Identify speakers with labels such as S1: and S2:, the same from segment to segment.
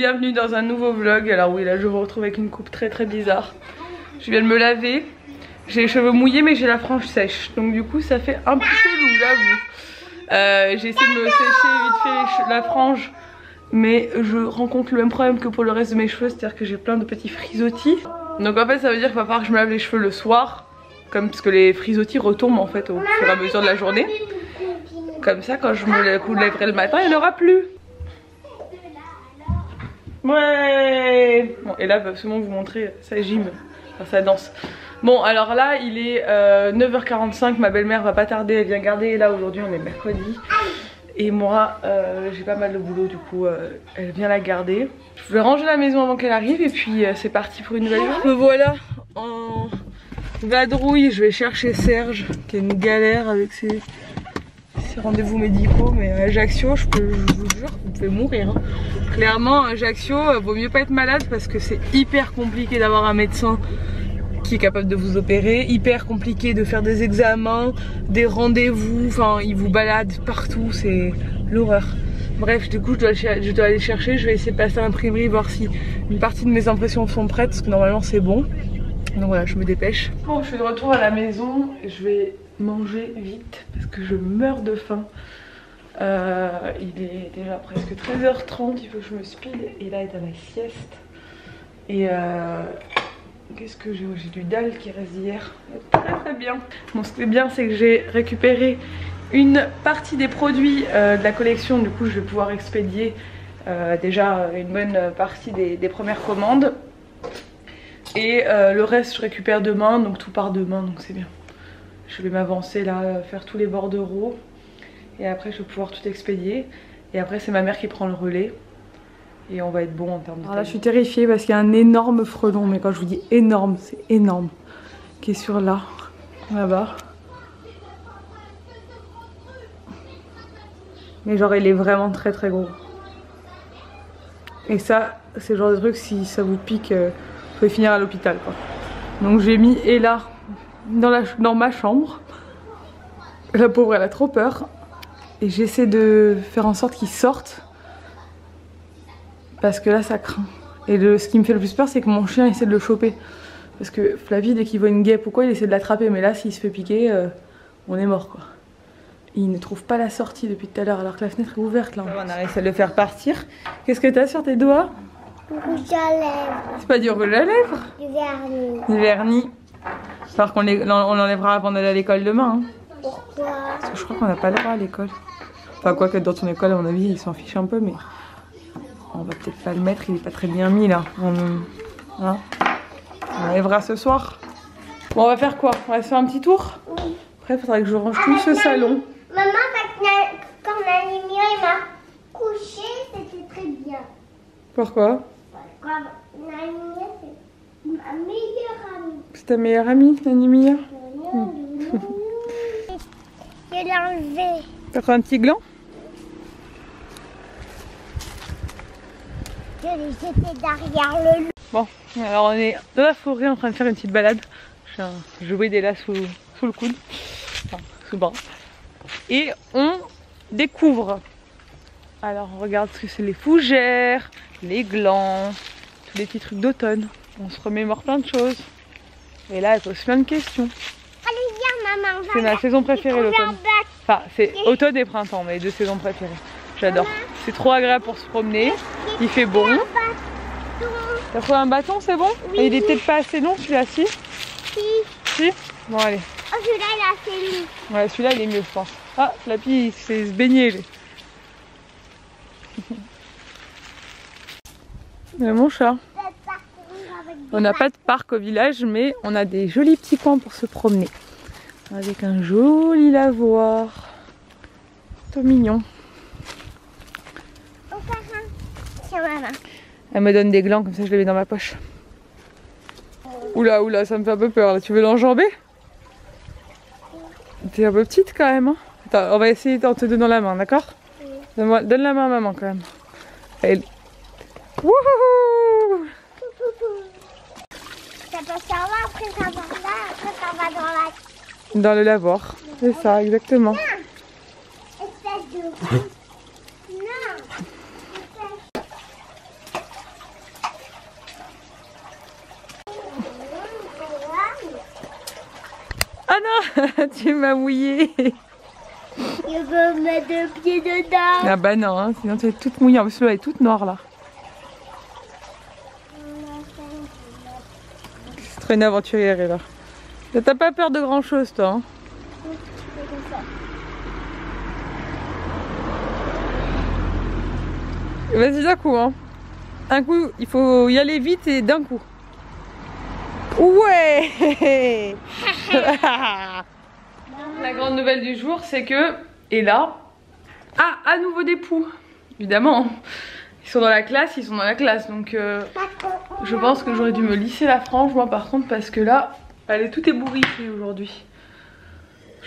S1: bienvenue dans un nouveau vlog. Alors oui, là je vous retrouve avec une coupe très bizarre. Je viens de me laver. J'ai les cheveux mouillés mais j'ai la frange sèche. Donc du coup ça fait un peu chelou, j'avoue. J'ai essayé de me sécher vite fait la frange. Mais je rencontre le même problème que pour le reste de mes cheveux. C'est-à-dire que j'ai plein de petits frisottis. Donc en fait ça veut dire qu'il va falloir que je me lave les cheveux le soir. Parce que les frisottis retombent en fait au fur et à mesure de la journée. Comme ça quand je me lèverai le matin il n'y en aura plus. Ouais. Bon, et là, je vais absolument vous montrer sa gym, enfin sa danse. Bon, alors là, il est 9h45. Ma belle-mère va pas tarder, elle vient garder. Et là, aujourd'hui, on est mercredi. Et moi, j'ai pas mal de boulot, du coup, elle vient la garder. Je vais ranger la maison avant qu'elle arrive. Et puis, c'est parti pour une nouvelle journée. Me voilà en vadrouille. Je vais chercher Serge, qui est une galère avec ses rendez-vous médicaux. Mais à Ajaccio, je vous jure, vous pouvez mourir. Hein. Clairement, Ajaccio, vaut mieux pas être malade parce que c'est hyper compliqué d'avoir un médecin qui est capable de vous opérer, hyper compliqué de faire des examens, des rendez-vous, enfin il vous balade partout, c'est l'horreur. Bref, du coup je dois aller chercher, je vais essayer de passer à l'imprimerie, voir si une partie de mes impressions sont prêtes, parce que normalement c'est bon. Donc voilà, je me dépêche. Bon, je suis de retour à la maison, je vais manger vite parce que je meurs de faim. Il est déjà presque 13h30, il faut que je me speed. Et là est à ma sieste. Et qu'est-ce que j'ai? J'ai du dalle qui reste d'hier. Très bien. Bon, ce qui est bien, c'est que j'ai récupéré une partie des produits de la collection. Du coup, je vais pouvoir expédier déjà une bonne partie des premières commandes. Et le reste, je récupère demain. Donc tout part demain, donc c'est bien. Je vais m'avancer là, faire tous les bordereaux. Et après je vais pouvoir tout expédier. Et après c'est ma mère qui prend le relais. Et on va être bon en termes de taille. Là je suis terrifiée parce qu'il y a un énorme frelon. Mais quand je vous dis énorme, c'est énorme. Qui est sur là-bas. Mais genre il est vraiment très gros. Et ça c'est le genre de truc, si ça vous pique, vous pouvez finir à l'hôpital quoi. Donc j'ai mis Ella dans ma chambre. La pauvre elle a trop peur. Et j'essaie de faire en sorte qu'il sorte. Parce que là ça craint. Et ce qui me fait le plus peur c'est que mon chien essaie de le choper. Parce que Flavie dès qu'il voit une guêpe ou quoi il essaie de l'attraper. Mais là s'il se fait piquer on est mort quoi. Et il ne trouve pas la sortie depuis tout à l'heure alors que la fenêtre est ouverte là. On a réussi à le faire partir. Qu'est-ce que t'as sur tes doigts?
S2: Du rouge à lèvres.
S1: C'est pas du rouge à lèvres?
S2: Du vernis.
S1: Du vernis. J'espère qu'on l'enlèvera avant d'aller à l'école demain. Hein.
S2: Pourquoi?
S1: Parce que je crois qu'on n'a pas le droit à l'école. Enfin quoi que dans ton école à mon avis ils s'en fichent un peu mais on va peut-être pas le mettre, il est pas très bien mis là. Hein, on enlèvera ce soir. Bon on va faire quoi? On va se faire un petit tour?
S2: Oui.
S1: Après il faudrait que je range tout ce salon.
S2: Maman quand Nanimia m'a couché c'était très bien.
S1: Pourquoi?
S2: Quand Nanimia c'est ma meilleure amie.
S1: C'est ta meilleure amie Nanimia?
S2: Je l'ai enlevé.
S1: T'as fait un petit gland?
S2: Je l'ai jeté derrière le loup.
S1: Bon, alors on est dans la forêt en train de faire une petite balade. J'ai un jouet d'Ella sous le coude, enfin sous le bras. Et on découvre. Alors on regarde ce que c'est les fougères, les glands, tous les petits trucs d'automne. On se remémore plein de choses. Et là elle pose plein de questions.
S2: Allez viens maman.
S1: C'est ma saison préférée l'automne. Enfin c'est automne et printemps, mes deux saisons préférées. J'adore. C'est trop agréable pour se promener. Il fait bon. T'as trouvé un bâton, c'est bon? Oui. Et il est peut-être pas assez long celui-là, si? Si? Bon allez.
S2: Oh celui-là il est assez long.
S1: Ouais celui-là il est mieux je pense. Ah Flappy il s'est se baigner lui. Mais mon chat. On n'a pas de parc au village mais on a des jolis petits coins pour se promener. Avec un joli lavoir. Tout mignon. Elle me donne des glands comme ça je les mets dans ma poche. Oula oula ça me fait un peu peur là. Tu veux l'enjamber? T'es un peu petite quand même hein. Attends, on va essayer en te donnant la main, d'accord? Donne la main à maman quand même. Elle... Wouhou!
S2: Ça peut savoir après ça va là, après ça va dans la...
S1: Dans le lavoir, c'est ça exactement.
S2: Espèce de... Non.
S1: Tu m'as mouillé.
S2: Je veux mettre le pied dedans.
S1: Ah bah non, hein, sinon tu es toute mouillée. En plus, elle est toute noire là. C'est trop une aventurière, là. T'as pas peur de grand chose, toi, hein? Vas-y, d'un coup, hein. Un coup, il faut y aller vite et d'un coup. Ouais. La grande nouvelle du jour, c'est que Ella a à nouveau des poux. Évidemment, ils sont dans la classe, donc je pense que j'aurais dû me lisser la frange, moi par contre, parce que là, elle est tout ébouriffée aujourd'hui.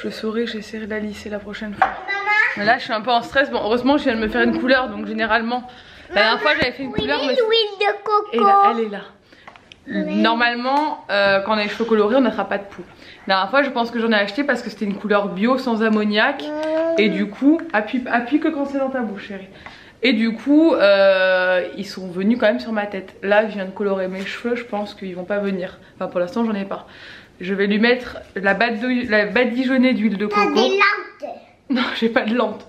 S1: J'essaierai de la lisser la prochaine fois. Mais là, je suis un peu en stress. Bon, heureusement, je viens de me faire une couleur, donc généralement, la dernière fois, j'avais fait une couleur.
S2: Mais l'huile de coco.
S1: Et là, elle est là. Normalement, quand on a les cheveux colorés, on n'aura pas de poux. La dernière fois, je pense que j'en ai acheté parce que c'était une couleur bio sans ammoniac. Et du coup, appuie que quand c'est dans ta bouche, chérie. Et du coup, ils sont venus quand même sur ma tête. Là, je viens de colorer mes cheveux, je pense qu'ils vont pas venir. Enfin, pour l'instant, j'en ai pas. Je vais lui mettre la badigeonnée d'huile de coco.
S2: T'as des lentes.
S1: Non, j'ai pas de lentes.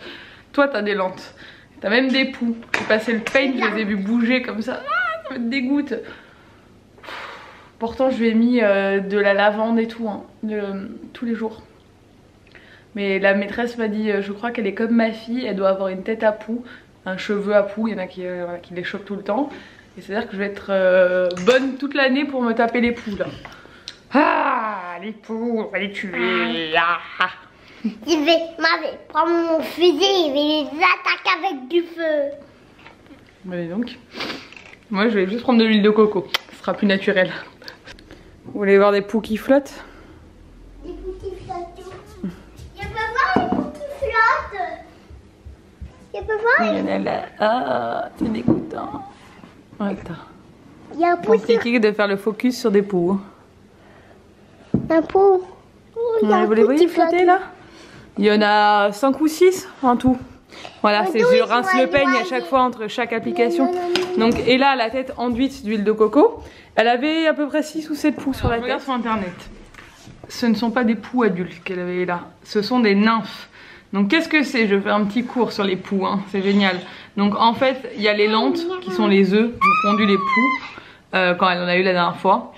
S1: Toi, t'as des lentes. T'as même des poux. J'ai passé le paint, je les ai vus bouger comme ça. Ah, ça me dégoûte. Pourtant, je lui ai mis de la lavande et tout, hein, tous les jours. Mais la maîtresse m'a dit, je crois qu'elle est comme ma fille, elle doit avoir une tête à poux, un cheveu à poux, il y en a qui les chopent tout le temps. Et c'est-à-dire que je vais être bonne toute l'année pour me taper les poux là. Ah, les poux, on va les tuer. Ah.
S2: Je vais prendre mon fusil et les attaquer avec du feu.
S1: Mais donc, moi je vais juste prendre de l'huile de coco, ce sera plus naturel. Vous voulez voir des poux qui flottent?
S2: Des poux qui flottent. Je peux voir les poux qui flottent. Je peux voir.
S1: Il y en a là. Ah, c'est dégoûtant. Attends.
S2: Il y a un pou.
S1: Compliqué de faire le focus sur des poux.
S2: Un pou. Oh, il y a un
S1: Vous les
S2: pou
S1: voyez
S2: qui
S1: flotter
S2: flotte.
S1: là? Il y en a 5 ou 6 en tout. Voilà, c'est je rince le peigne à chaque fois entre chaque application. Donc, et là, la tête enduite d'huile de coco. Elle avait à peu près 6 ou 7 poux sur la tête. Regarde sur internet. Ce ne sont pas des poux adultes qu'elle avait là. Ce sont des nymphes. Donc qu'est-ce que c'est? Je fais un petit cours sur les poux, hein. C'est génial. Donc en fait, il y a les lentes qui sont les œufs. J'ai pondu les poux quand elle en a eu la dernière fois.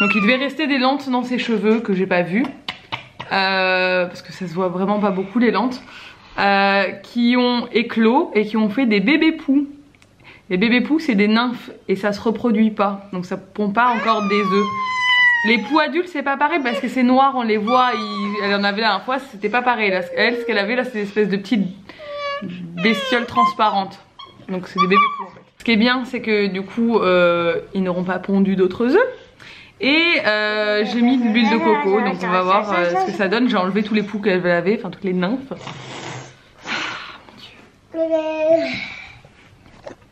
S1: Donc il devait rester des lentes dans ses cheveux que j'ai pas vu. Parce que ça se voit vraiment pas beaucoup les lentes. Qui ont éclos et qui ont fait des bébés poux. Les bébés poux c'est des nymphes et ça se reproduit pas. Donc ça pond pas encore des œufs. Les poux adultes c'est pas pareil parce que c'est noir, on les voit, elle en avait la dernière fois, c'était pas pareil. Là, elle, ce qu'elle avait là c'est des espèces de petites bestioles transparentes. Donc c'est des bébés poux en fait. Ce qui est bien c'est que du coup ils n'auront pas pondu d'autres œufs. Et j'ai mis de l'huile de coco, donc on va voir ce que ça donne. J'ai enlevé tous les poux qu'elle avait, enfin toutes les nymphes. Ah, mon Dieu.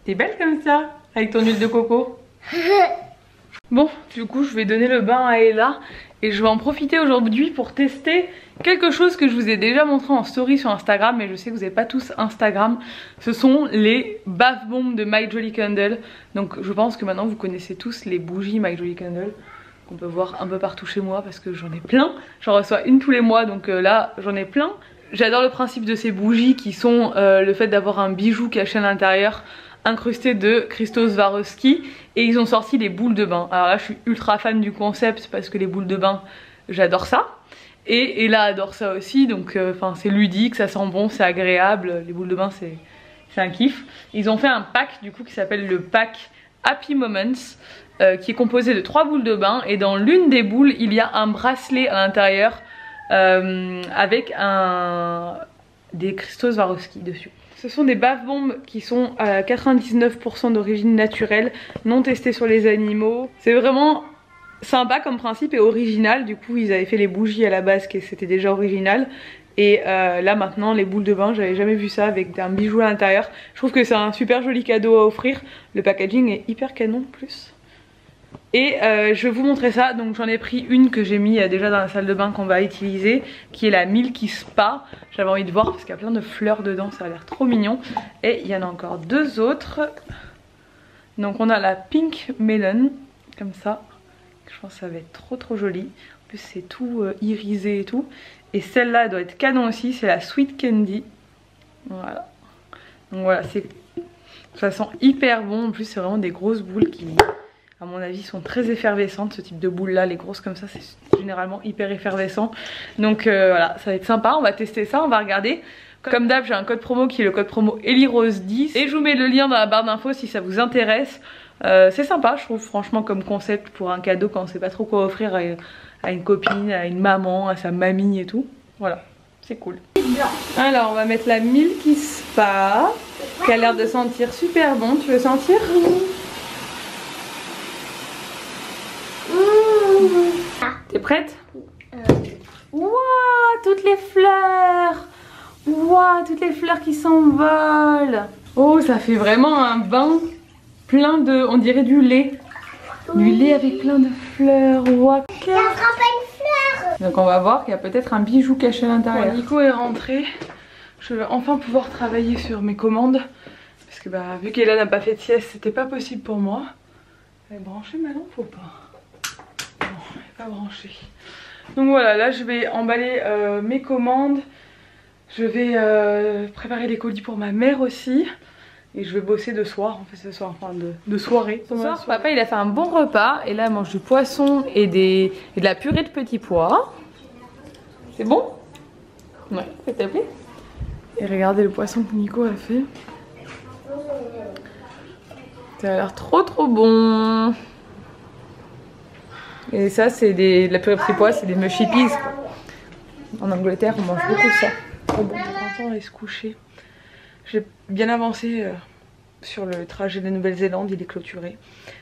S1: T'es belle comme ça, avec ton huile de coco. Bon, du coup je vais donner le bain à Ella. Et je vais en profiter aujourd'hui pour tester quelque chose que je vous ai déjà montré en story sur Instagram. Mais je sais que vous n'avez pas tous Instagram. Ce sont les bath bombs de My Jolly Candle. Donc je pense que maintenant vous connaissez tous les bougies My Jolly Candle qu'on peut voir un peu partout chez moi parce que j'en ai plein. J'en reçois une tous les mois, donc là j'en ai plein. J'adore le principe de ces bougies qui sont le fait d'avoir un bijou caché à l'intérieur, incrusté de Christos Swarovski. Et ils ont sorti les boules de bain. Alors là je suis ultra fan du concept parce que les boules de bain, j'adore ça. Et Ella adore ça aussi, donc c'est ludique, ça sent bon, c'est agréable. Les boules de bain c'est un kiff. Ils ont fait un pack du coup qui s'appelle le pack Happy Moments. Qui est composé de 3 boules de bain et dans l'une des boules il y a un bracelet à l'intérieur avec des cristaux Swarovski dessus. Ce sont des bath bombs qui sont à 99% d'origine naturelle, non testées sur les animaux. C'est vraiment sympa comme principe et original. Du coup ils avaient fait les bougies à la base qui c'était déjà original. Et là maintenant les boules de bain, j'avais jamais vu ça avec un bijou à l'intérieur. Je trouve que c'est un super joli cadeau à offrir. Le packaging est hyper canon en plus. Et je vais vous montrer ça, donc j'en ai pris une que j'ai mis déjà dans la salle de bain qu'on va utiliser, qui est la Milky Spa. J'avais envie de voir parce qu'il y a plein de fleurs dedans, ça a l'air trop mignon. Et il y en a encore 2 autres. Donc on a la Pink Melon, comme ça. Je pense que ça va être trop joli. En plus c'est tout irisé et tout. Et celle-là elle doit être canon aussi, c'est la Sweet Candy. Voilà. Donc voilà, c'est... Ça sent hyper bon, en plus c'est vraiment des grosses boules qui, à mon avis, sont très effervescentes. Ce type de boules là, les grosses comme ça, c'est généralement hyper effervescent. Donc voilà, ça va être sympa, on va tester ça, on va regarder. Comme d'hab, j'ai un code promo qui est le code promo EliRose10 et je vous mets le lien dans la barre d'infos si ça vous intéresse. C'est sympa, je trouve, franchement, comme concept pour un cadeau quand on sait pas trop quoi offrir à une copine, à une maman, à sa mamie et tout. Voilà, c'est cool. Alors, on va mettre la Milky Spa qui a l'air de sentir super bon. Tu veux sentir? T'es prête? Waouh, toutes les fleurs! Waouh, toutes les fleurs qui s'envolent! Oh, ça fait vraiment un bain plein de... On dirait du lait. Du lait avec plein de fleurs. Waouh!
S2: Il y a une fleur.
S1: Donc on va voir qu'il y a peut-être un bijou caché à l'intérieur. Bon, Nico est rentré. Je vais enfin pouvoir travailler sur mes commandes. Parce que bah, vu qu'Ella n'a pas fait de sieste, c'était pas possible pour moi. Elle est branchée ma lampe ou pas? Non, elle n'est pas branchée. Donc voilà, là je vais emballer mes commandes. Je vais préparer les colis pour ma mère aussi. Et je vais bosser de soir, en fait ce soir, enfin de soirée. Ce soir, papa il a fait un bon repas. Et là il mange du poisson et de la purée de petits pois. C'est bon? Ouais, ça t'a plu? Et regardez le poisson que Nico a fait. Ça a l'air trop bon. Et ça c'est de la purée de petits pois, c'est des mushy peas. En Angleterre on mange beaucoup ça. Oh bon, on va se coucher. J'ai bien avancé sur le trajet de Nouvelle-Zélande, il est clôturé.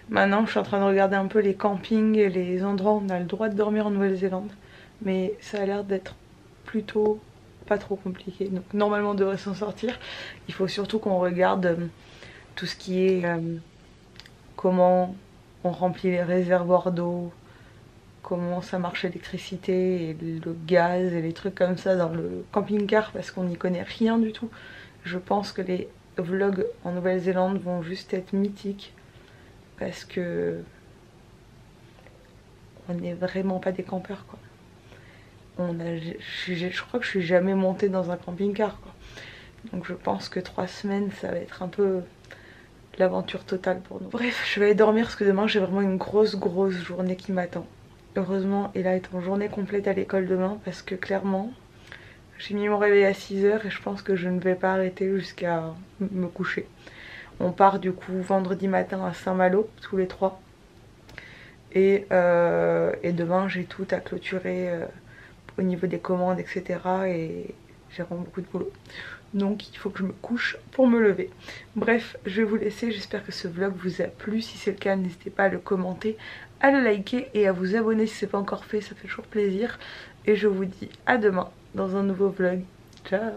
S1: Maintenant je suis en train de regarder un peu les campings et les endroits où on a le droit de dormir en Nouvelle-Zélande. Mais ça a l'air d'être plutôt pas trop compliqué. Donc normalement on devrait s'en sortir. Il faut surtout qu'on regarde tout ce qui est comment on remplit les réservoirs d'eau, comment ça marche l'électricité et le gaz et les trucs comme ça dans le camping-car parce qu'on n'y connaît rien du tout. Je pense que les vlogs en Nouvelle-Zélande vont juste être mythiques parce que on n'est vraiment pas des campeurs quoi. Je crois que je suis jamais montée dans un camping-car quoi. Donc je pense que 3 semaines ça va être un peu l'aventure totale pour nous. Bref, je vais aller dormir parce que demain j'ai vraiment une grosse journée qui m'attend. Heureusement Ella est en journée complète à l'école demain parce que clairement j'ai mis mon réveil à 6 h et je pense que je ne vais pas arrêter jusqu'à me coucher. On part du coup vendredi matin à Saint-Malo tous les 3 et demain j'ai tout à clôturer au niveau des commandes etc. et j'ai vraiment beaucoup de boulot. Donc il faut que je me couche pour me lever. Bref, je vais vous laisser, j'espère que ce vlog vous a plu. Si c'est le cas, n'hésitez pas à le commenter, à le liker et à vous abonner si ce n'est pas encore fait, ça fait toujours plaisir. Et je vous dis à demain dans un nouveau vlog. Ciao!